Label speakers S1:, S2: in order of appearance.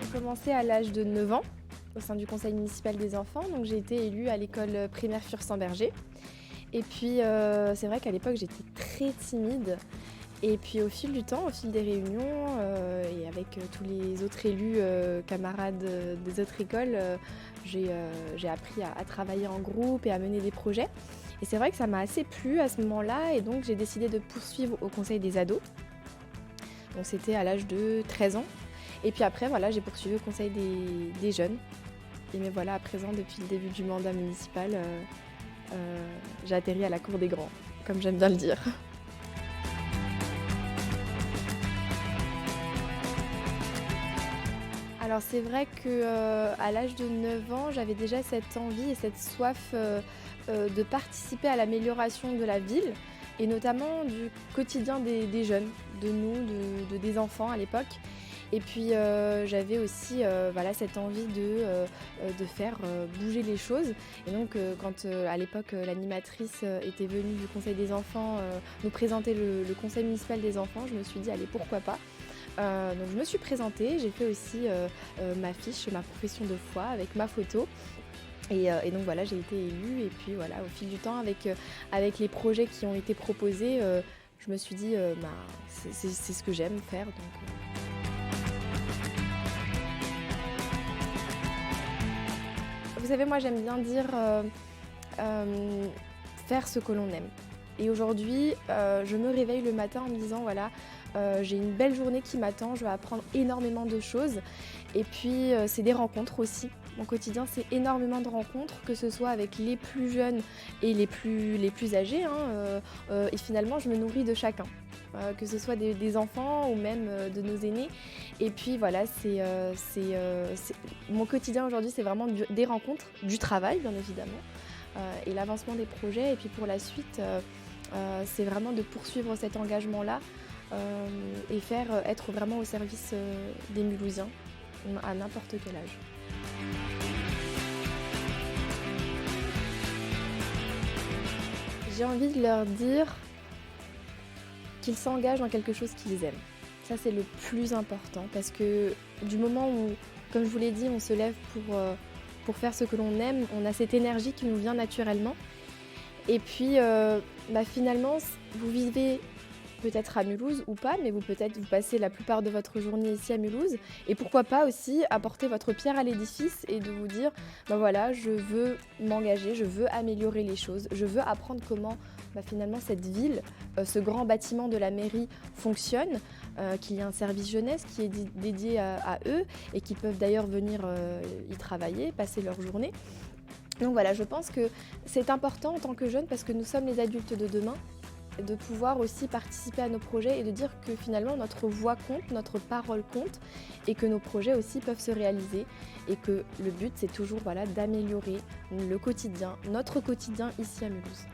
S1: J'ai commencé à l'âge de 9 ans au sein du conseil municipal des enfants, donc j'ai été élue à l'école primaire Fur-Saint-Berger. Et puis c'est vrai qu'à l'époque j'étais très timide. Et puis au fil du temps, au fil des réunions et avec tous les autres élus, camarades des autres écoles, j'ai appris à travailler en groupe et à mener des projets. Et c'est vrai que ça m'a assez plu à ce moment-là et donc j'ai décidé de poursuivre au conseil des ados. Donc c'était à l'âge de 13 ans. Et puis après, voilà, j'ai poursuivi au conseil des jeunes. Et me voilà à présent, depuis le début du mandat municipal, j'ai atterri à la cour des grands, comme j'aime bien le dire. Alors c'est vrai qu'à l'âge de 9 ans, j'avais déjà cette envie et cette soif de participer à l'amélioration de la ville et notamment du quotidien des jeunes, de nous, des enfants à l'époque. Et puis j'avais aussi voilà, cette envie de faire bouger les choses. Et donc quand à l'époque l'animatrice était venue du conseil des enfants nous présenter le conseil municipal des enfants, je me suis dit allez, pourquoi pas. Donc je me suis présentée, j'ai fait aussi ma fiche, ma profession de foi avec ma photo. Et donc voilà, j'ai été élue et puis voilà, au fil du temps, avec les projets qui ont été proposés, je me suis dit c'est ce que j'aime faire. Vous savez, moi j'aime bien dire faire ce que l'on aime. Et aujourd'hui, je me réveille le matin en me disant voilà, j'ai une belle journée qui m'attend, je vais apprendre énormément de choses. Et puis c'est des rencontres aussi. Mon quotidien, c'est énormément de rencontres, que ce soit avec les plus jeunes et les plus âgés. Et finalement, je me nourris de chacun. Que ce soit des enfants ou même de nos aînés. Et puis voilà, mon quotidien aujourd'hui, c'est vraiment des rencontres, du travail bien évidemment, et l'avancement des projets. Et puis pour la suite, c'est vraiment de poursuivre cet engagement-là et être vraiment au service des Mulhousiens à n'importe quel âge. J'ai envie de leur dire qu'ils s'engagent dans quelque chose qu'ils aiment. Ça, c'est le plus important parce que du moment où, comme je vous l'ai dit, on se lève pour faire ce que l'on aime, on a cette énergie qui nous vient naturellement. Et puis, finalement, vous vivez peut-être à Mulhouse ou pas, mais vous passez la plupart de votre journée ici à Mulhouse. Et pourquoi pas aussi apporter votre pierre à l'édifice et de vous dire, voilà, je veux m'engager, je veux améliorer les choses, je veux apprendre comment finalement cette ville, ce grand bâtiment de la mairie fonctionne, qu'il y a un service jeunesse qui est dédié à eux et qui peuvent d'ailleurs venir y travailler, passer leur journée. Donc voilà, je pense que c'est important en tant que jeune parce que nous sommes les adultes de demain, de pouvoir aussi participer à nos projets et de dire que finalement notre voix compte, notre parole compte et que nos projets aussi peuvent se réaliser et que le but c'est toujours d'améliorer le quotidien, notre quotidien ici à Mulhouse.